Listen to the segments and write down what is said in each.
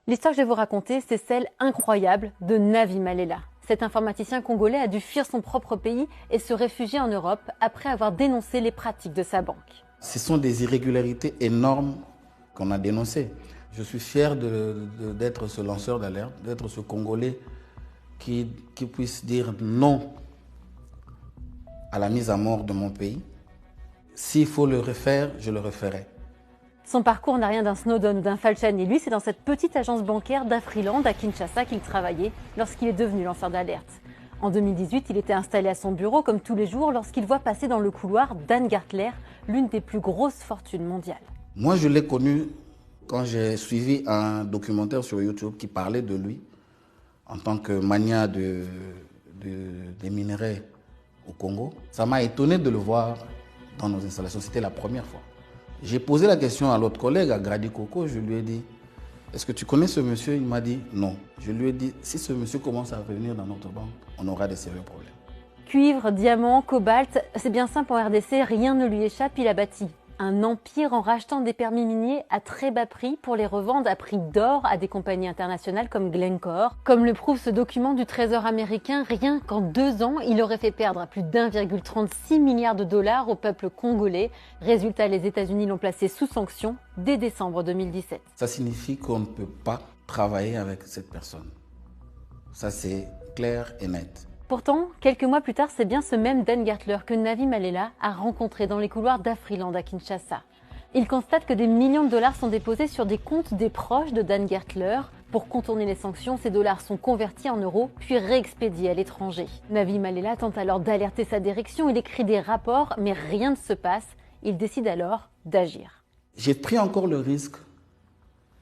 L'histoire que je vais vous raconter, c'est celle incroyable de Navi Malela. Cet informaticien congolais a dû fuir son propre pays et se réfugier en Europe après avoir dénoncé les pratiques de sa banque. Ce sont des irrégularités énormes qu'on a dénoncées. Je suis fier d'être ce lanceur d'alerte, d'être ce Congolais qui puisse dire non à la mise à mort de mon pays. S'il faut le refaire, je le referai. Son parcours n'a rien d'un Snowden ou d'un Falciani. Lui, c'est dans cette petite agence bancaire d'Afriland à Kinshasa qu'il travaillait lorsqu'il est devenu lanceur d'alerte. En 2018, il était installé à son bureau comme tous les jours lorsqu'il voit passer dans le couloir Dan Gertler, l'une des plus grosses fortunes mondiales. Moi, je l'ai connu quand j'ai suivi un documentaire sur YouTube qui parlait de lui en tant que magnat des minerais au Congo. Ça m'a étonné de le voir dans nos installations. C'était la première fois. J'ai posé la question à l'autre collègue, à Grady Coco. Je lui ai dit, est-ce que tu connais ce monsieur? Il m'a dit non. Je lui ai dit, si ce monsieur commence à venir dans notre banque, on aura des sérieux problèmes. Cuivre, diamant, cobalt, c'est bien simple en RDC, rien ne lui échappe, il a bâti un empire en rachetant des permis miniers à très bas prix pour les revendre à prix d'or à des compagnies internationales comme Glencore. Comme le prouve ce document du Trésor américain, rien qu'en 2 ans, il aurait fait perdre plus d'1,36 milliard de dollars au peuple congolais. Résultat, les États-Unis l'ont placé sous sanction dès décembre 2017. Ça signifie qu'on ne peut pas travailler avec cette personne. Ça, c'est clair et net. Pourtant, quelques mois plus tard, c'est bien ce même Dan Gertler que Navi Malela a rencontré dans les couloirs d'Afriland à Kinshasa. Il constate que des millions de dollars sont déposés sur des comptes des proches de Dan Gertler. Pour contourner les sanctions, ces dollars sont convertis en euros puis réexpédiés à l'étranger. Navi Malela tente alors d'alerter sa direction, il écrit des rapports, mais rien ne se passe. Il décide alors d'agir. J'ai pris encore le risque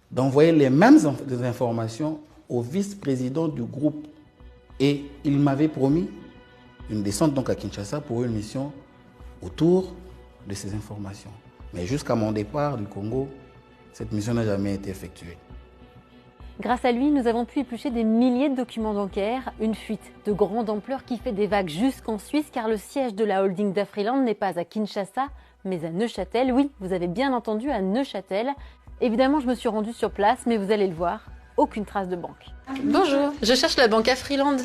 d'envoyer les mêmes informations au vice-président du groupe. Et il m'avait promis une descente donc à Kinshasa pour une mission autour de ces informations. Mais jusqu'à mon départ du Congo, cette mission n'a jamais été effectuée. Grâce à lui, nous avons pu éplucher des milliers de documents bancaires, une fuite de grande ampleur qui fait des vagues jusqu'en Suisse car le siège de la holding d'Afriland n'est pas à Kinshasa, mais à Neuchâtel. Oui, vous avez bien entendu, à Neuchâtel. Évidemment, je me suis rendue sur place, mais vous allez le voir, aucune trace de banque. Bonjour, je cherche la banque Afriland.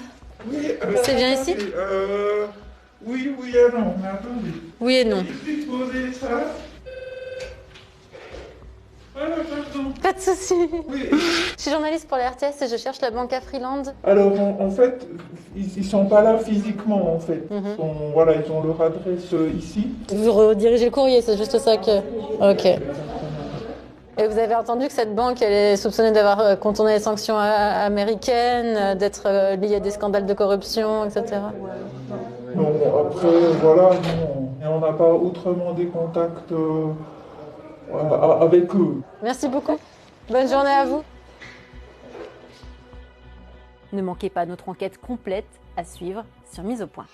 Oui, c'est bien ici oui et non, mais attendez. Oui et non. Poser ça. Pardon. Pas de souci. Oui. Je suis journaliste pour la RTS et je cherche la banque Afriland. Alors, en fait, ils sont pas là physiquement, en fait. Voilà, ils ont leur adresse ici. Vous redirigez le courrier, c'est juste ça que... Ok. Et vous avez entendu que cette banque, elle est soupçonnée d'avoir contourné les sanctions américaines, d'être liée à des scandales de corruption, etc. Non, après, voilà, non. Et on n'a pas autrement des contacts avec eux. Merci beaucoup. Bonne journée à vous. Ne manquez pas notre enquête complète à suivre sur Mise au Point.